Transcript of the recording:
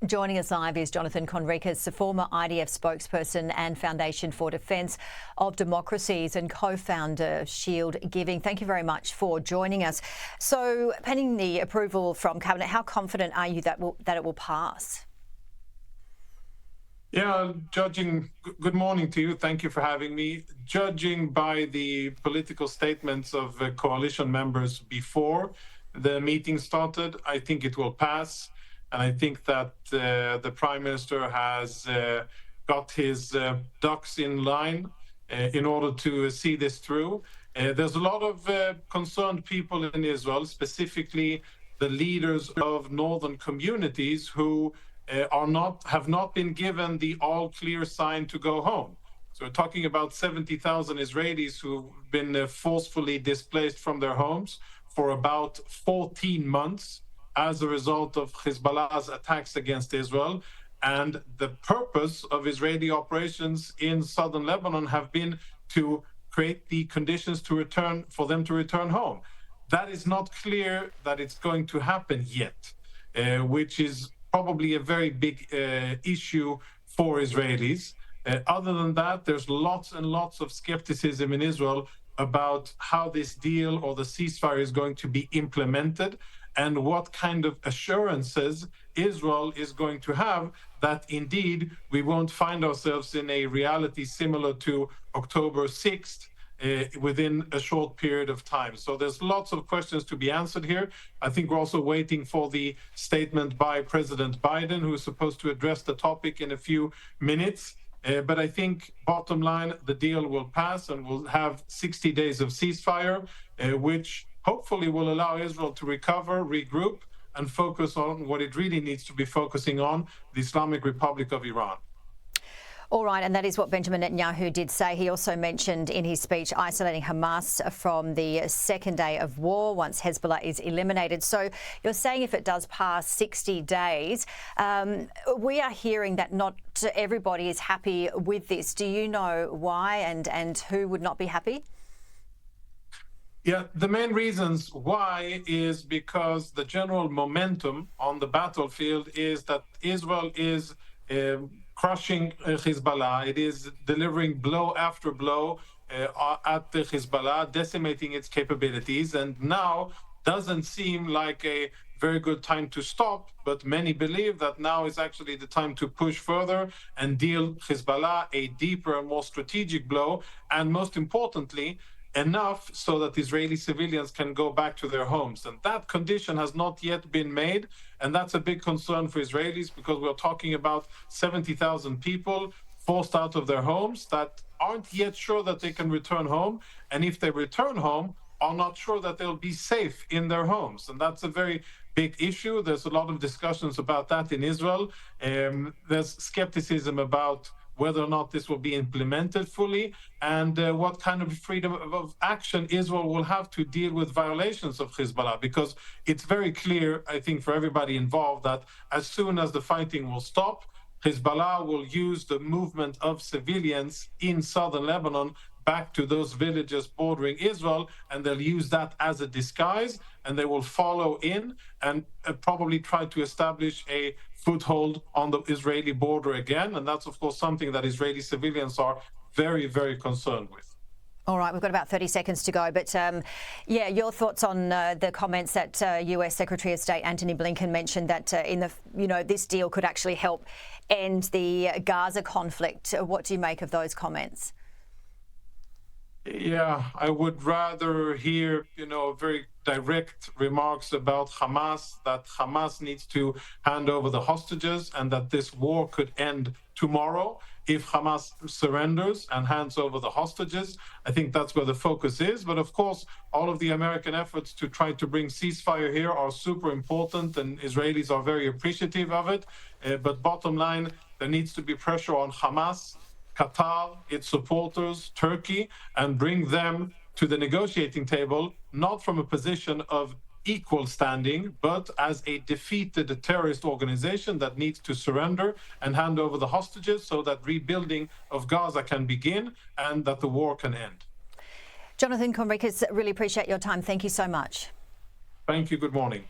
Joining us live is Jonathan Conricus, the former IDF spokesperson and Foundation for Defence of Democracies and co-founder Shield Giving. Thank you very much for joining us. So, pending the approval from Cabinet, how confident are you that it will pass? Yeah, good morning to you. Thank you for having me. Judging by the political statements of coalition members before the meeting started, I think it will pass. And I think that the Prime Minister has got his ducks in line in order to see this through. There's a lot of concerned people in Israel, specifically the leaders of northern communities who have not been given the all-clear sign to go home. So we're talking about 70,000 Israelis who've been forcefully displaced from their homes for about 14 months as a result of Hezbollah's attacks against Israel. And the purpose of Israeli operations in southern Lebanon have been to create the conditions for them to return home. That is not clear that it's going to happen yet, which is probably a very big issue for Israelis. Other than that, there's lots and lots of skepticism in Israel about how this deal or the ceasefire is going to be implemented and what kind of assurances Israel is going to have that indeed we won't find ourselves in a reality similar to October 6th within a short period of time. So there's lots of questions to be answered here. I think we're also waiting for the statement by President Biden, who is supposed to address the topic in a few minutes. But I think, bottom line, the deal will pass and we'll have 60 days of ceasefire, which hopefully will allow Israel to recover, regroup, and focus on what it really needs to be focusing on, the Islamic Republic of Iran. All right, and that is what Benjamin Netanyahu did say. He also mentioned in his speech isolating Hamas from the second day of war once Hezbollah is eliminated. So you're saying if it does pass 60 days, we are hearing that not everybody is happy with this. Do you know why and who would not be happy? Yeah, the main reasons why is because the general momentum on the battlefield is that Israel is crushing Hezbollah. It is delivering blow after blow at the Hezbollah, decimating its capabilities, and now doesn't seem like a very good time to stop, but many believe that now is actually the time to push further and deal Hezbollah a deeper and more strategic blow, and most importantly, enough so that Israeli civilians can go back to their homes. And that condition has not yet been made. And that's a big concern for Israelis because we're talking about 70,000 people forced out of their homes that aren't yet sure that they can return home. And if they return home, are not sure that they'll be safe in their homes. And that's a very big issue. There's a lot of discussions about that in Israel. There's skepticism about whether or not this will be implemented fully, and what kind of freedom of action Israel will have to deal with violations of Hezbollah. Because it's very clear, I think, for everybody involved that as soon as the fighting will stop, Hezbollah will use the movement of civilians in southern Lebanon back to those villages bordering Israel, and they'll use that as a disguise, and they will follow in and probably try to establish a foothold on the Israeli border again. And that's, of course, something that Israeli civilians are very, very concerned with. All right, we've got about 30 seconds to go. But, yeah, your thoughts on the comments that US Secretary of State Antony Blinken mentioned that this deal could actually help end the Gaza conflict. What do you make of those comments? Yeah, I would rather hear, very direct remarks about Hamas, that Hamas needs to hand over the hostages and that this war could end tomorrow if Hamas surrenders and hands over the hostages. I think that's where the focus is. But of course, all of the American efforts to try to bring ceasefire here are super important, and Israelis are very appreciative of it. But bottom line, there needs to be pressure on Hamas, Qatar, its supporters, Turkey, and bring them to the negotiating table, not from a position of equal standing, but as a defeated terrorist organization that needs to surrender and hand over the hostages so that rebuilding of Gaza can begin and that the war can end. Jonathan Conricus, really appreciate your time. Thank you so much. Thank you. Good morning.